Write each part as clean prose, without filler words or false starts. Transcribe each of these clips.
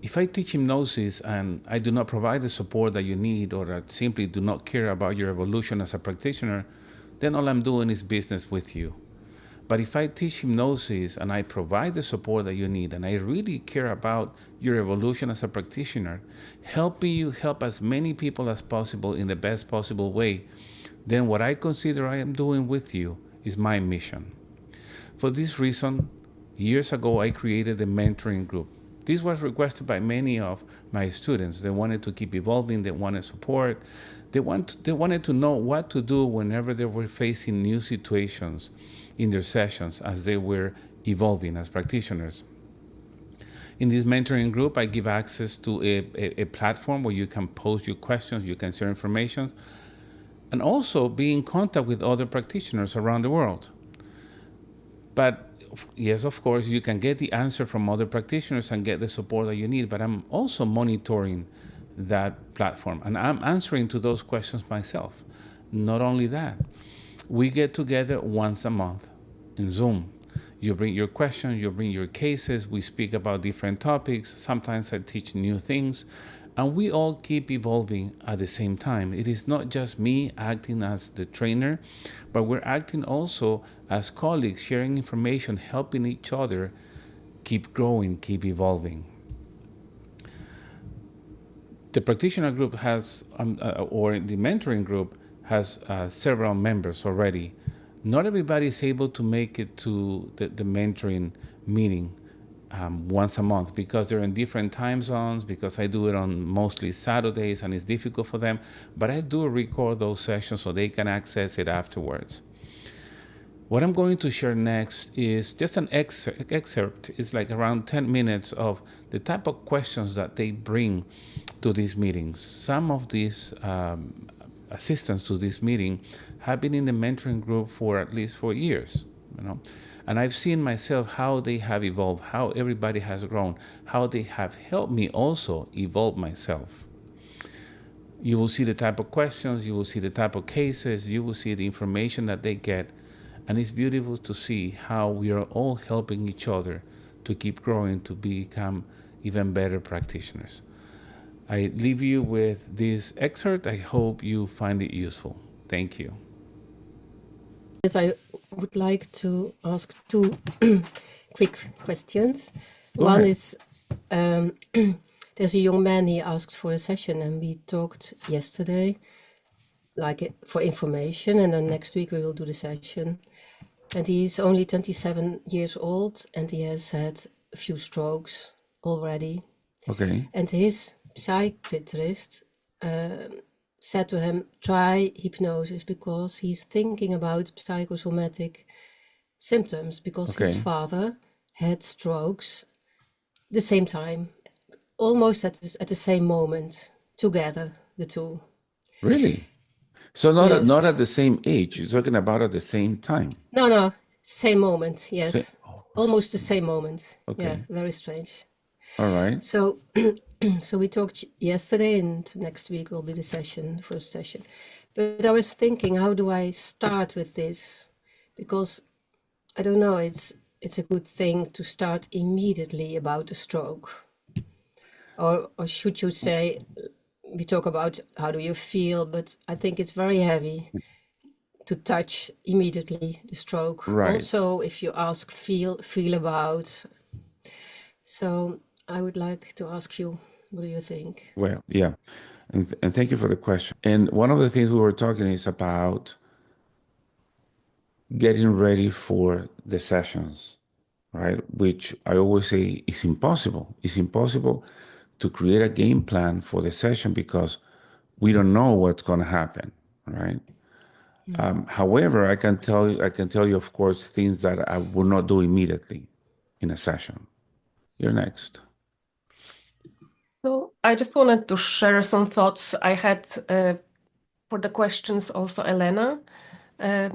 if I teach hypnosis and I do not provide the support that you need, or I simply do not care about your evolution as a practitioner, then all I'm doing is business with you. But if I teach hypnosis and I provide the support that you need, and I really care about your evolution as a practitioner, helping you help as many people as possible in the best possible way, then what I consider I am doing with you is my mission. For this reason, years ago, I created a mentoring group. This was requested by many of my students. They wanted to keep evolving, they wanted support, they wanted to know what to do whenever they were facing new situations in their sessions as they were evolving as practitioners. In this mentoring group, I give access to a platform where you can post your questions, you can share information, and also be in contact with other practitioners around the world. But yes, of course, you can get the answer from other practitioners and get the support that you need, but I'm also monitoring that platform and I'm answering to those questions myself. Not only that, we get together once a month in Zoom. You bring your questions, you bring your cases, we speak about different topics. Sometimes I teach new things, and we all keep evolving at the same time. It is not just me acting as the trainer, but we're acting also as colleagues, sharing information, helping each other keep growing, keep evolving. The practitioner group has, or the mentoring group has several members already. Not everybody is able to make it to the mentoring meeting once a month because they're in different time zones, because I do it on mostly Saturdays and it's difficult for them. But I do record those sessions so they can access it afterwards. What I'm going to share next is just an excerpt. It's like around 10 minutes of the type of questions that they bring to these meetings. Some of these assistants to this meeting have been in the mentoring group for at least 4 years, and I've seen myself how they have evolved, how everybody has grown, how they have helped me also evolve myself. You will see the type of questions, you will see the type of cases, you will see the information that they get. And it's beautiful to see how we are all helping each other to keep growing, to become even better practitioners. I leave you with this excerpt. I hope you find it useful. Thank you. Yes, I would like to ask two quick questions. Go One ahead. is, there's a young man, he asked for a session and we talked yesterday, like for information, and then next week we will do the session. And he's only 27 years old and he has had a few strokes already. Okay. And his psychiatrist said to him, try hypnosis because he's thinking about psychosomatic symptoms because his Okay. father had strokes the same time, almost at the same moment, together, the two. Really? So not Yes. at the same age. You're talking about at the same time. No, same moment, yes. Oh, Almost the same moment. okay. Yeah, very strange. All right. So so we talked yesterday and next week will be the session, first session. But I was thinking, how do I start with this? Because I don't know, it's a good thing to start immediately about a stroke. Or should you say, we talk about how do you feel, but I think it's very heavy to touch immediately the stroke. Right. Also, if you ask, feel about. So I would like to ask you, what do you think? Well, yeah. And thank you for the question. And one of the things we were talking is about getting ready for the sessions, right? Which I always say is impossible. It's impossible to create a game plan for the session because we don't know what's going to happen, right? However, I can tell you, of course, things that I will not do immediately in a session. You're next. So I just wanted to share some thoughts I had for the questions also, Elena. I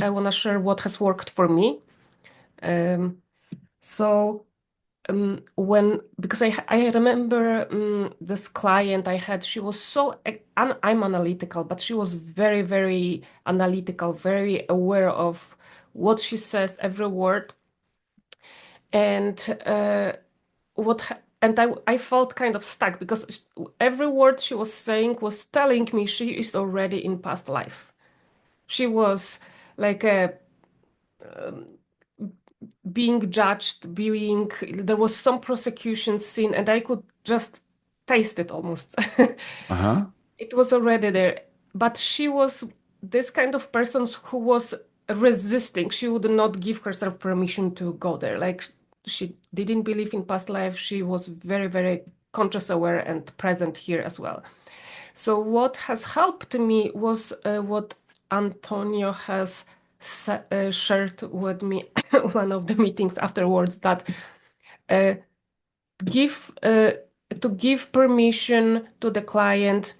want to share what has worked for me. Because I remember this client I had, she was so, I'm analytical, but she was very, very analytical, very aware of what she says, every word. And and I felt kind of stuck because every word she was saying was telling me she is already in past life. She was like being judged, there was some prosecution scene, and I could just taste it almost. Uh-huh. It was already there, but she was this kind of person who was resisting. She would not give herself permission to go there. Like she didn't believe in past life. She was very, very conscious, aware, and present here as well. So what has helped me was what Antonio has shared with me one of the meetings afterwards, that uh, give to give permission to the client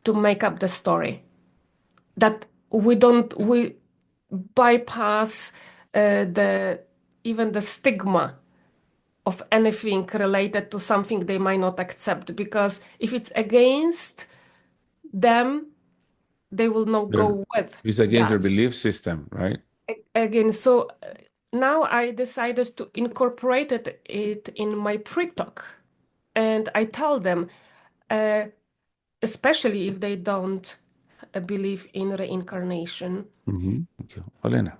to make up the story, that we bypass the even the stigma of anything related to something they might not accept, because if it's against them, they will not They're- go with It's against their that. belief system, right? Again, so now I decided to incorporate it in my pre-talk, and I tell them, uh, especially if they don't believe in reincarnation. Mm-hmm. Okay. Olena,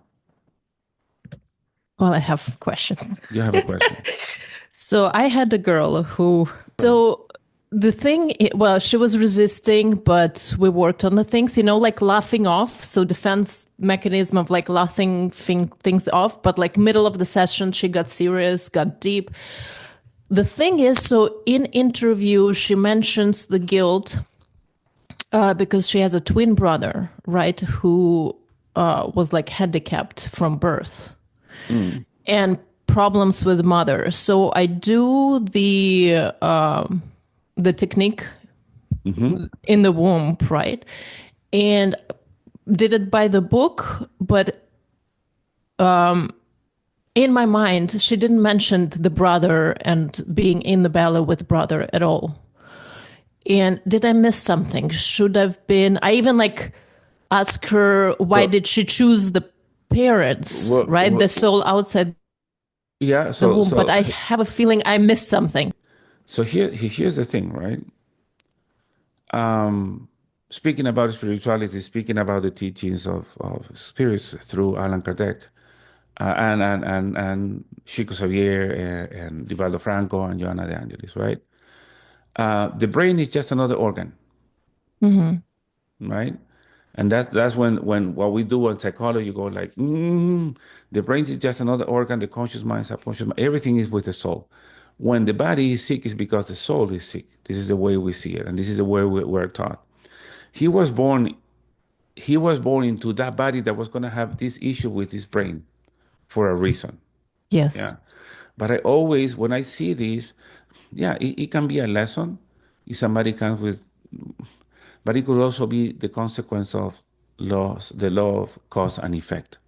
Well, I have a question. you have a question. So I had a girl who, so the thing, well, she was resisting, but we worked on the things, like laughing off. So defense mechanism of like laughing things off, but like middle of the session, she got serious, got deep. The thing is, so in interview, she mentions the guilt because she has a twin brother, right, who was like handicapped from birth. And problems with mother. So I do the technique in the womb, right? And did it by the book, but in my mind, she didn't mention the brother and being in the belly with brother at all. And did I miss something? Should have been. I even like ask her why So, did she choose the parents, right? The soul outside yeah. the So, womb. But so, I have a feeling I missed something. so here's the thing, right? Speaking about spirituality, speaking about the teachings of spirits through Allan Kardec, and Chico Xavier and Divaldo Franco and Joanna de Angelis, right? The brain is just another organ, right? And that's when what we do in psychology, you go like, the brain is just another organ, the conscious mind, subconscious mind, everything is with the soul. When the body is sick, it's because the soul is sick. This is the way we see it, and this is the way we're taught. He was born. He was born into that body that was going to have this issue with his brain for a reason. Yes. Yeah. But I always, when I see this, yeah, it can be a lesson if somebody comes with, but it could also be the consequence of laws, the law of cause and effect.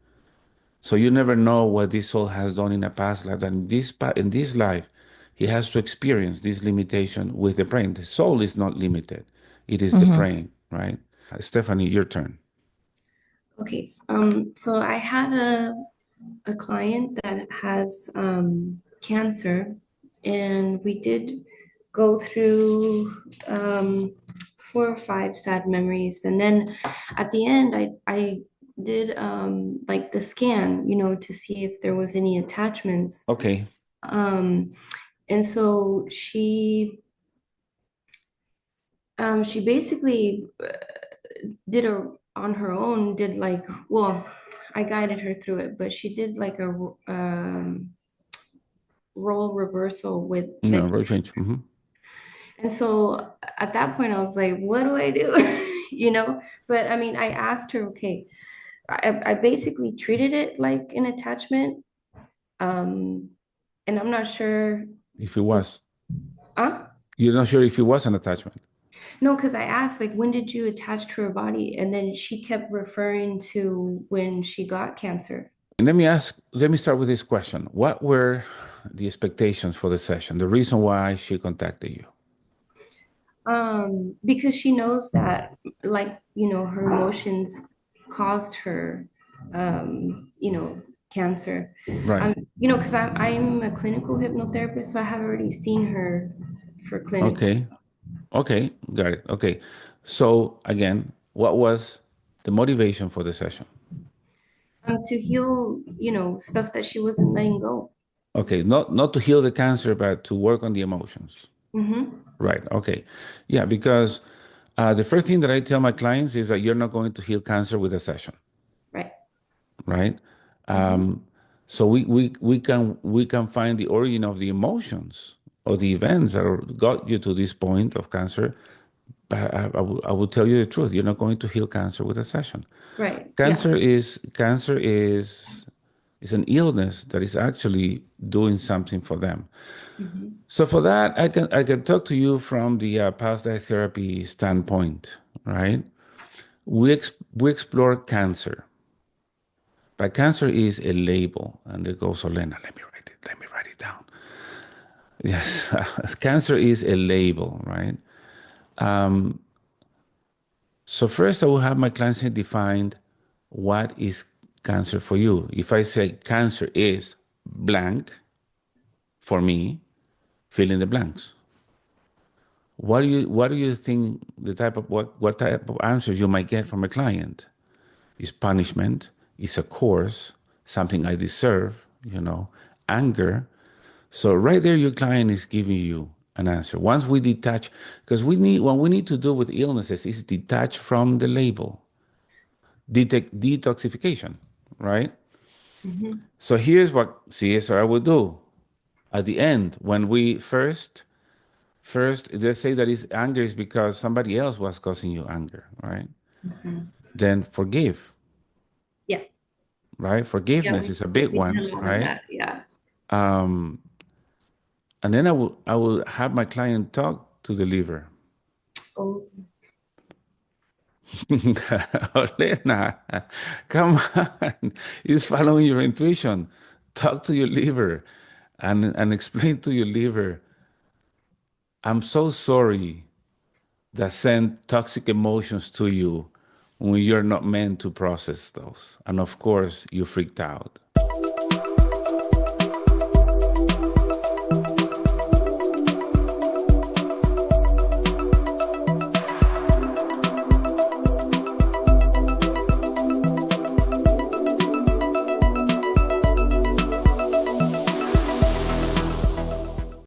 So you never know what this soul has done in a past life. And in this life, he has to experience this limitation with the brain. The soul is not limited; it is the brain, right? Stephanie, your turn. Okay, so I had a client that has cancer, and we did go through 4 or 5 sad memories, and then at the end, I did like the scan, to see if there was any attachments. Okay. And so she basically did on her own, did like, well, I guided her through it, but she did like a role reversal with No, the, very change. and so at that point I was like, what do I do? But I mean, I asked her, okay, I basically treated it like an attachment, and I'm not sure If it if, was, huh? you're not sure if it was an attachment. No, because I asked, like, when did you attach to her body? And then she kept referring to when she got cancer. And let me start with this question. What were the expectations for the session? The reason why she contacted you? Because she knows that, like, her emotions caused her, cancer. Right. You know, because I'm a clinical hypnotherapist, so I have already seen her for clinical. Okay. Okay. Got it. Okay. So again, what was the motivation for the session? To heal, you know, stuff that she wasn't letting go. Okay. Not to heal the cancer, but to work on the emotions. Mm-hmm. Right. Okay. Yeah. Because the first thing that I tell my clients is that you're not going to heal cancer with a session. Right. Right. Mm-hmm. So we can find the origin of the emotions or the events that got you to this point of cancer. But I will tell you the truth. You're not going to heal cancer with a session. Right. Yeah. Cancer is an illness that is actually doing something for them. Mm-hmm. So for that, I can talk to you from the past life therapy standpoint, right? We explore cancer, but cancer is a label, and there goes Olena. Let me write it down. Yes, cancer is a label, right? So first, I will have my clients define what is cancer for you. If I say cancer is blank, for me, fill in the blanks. What do you think the type of what type of answers you might get from a client? Is punishment? Is a course? Something I deserve? Anger. So right there, your client is giving you an answer. Once we detach, because what we need to do with illnesses is detach from the label, detoxification, right? Mm-hmm. So here's what CSR would do at the end when we first let's say that is anger is because somebody else was causing you anger, right? Mm-hmm. Then forgive, Yeah. right? Yeah. Forgiveness is a big We did one, a lot of right? that. Yeah. Um, and then I will have my client talk to the liver. Oh. Olena, come on. It's following your intuition. Talk to your liver and explain to your liver, I'm so sorry that sent toxic emotions to you when you're not meant to process those. And of course, you freaked out.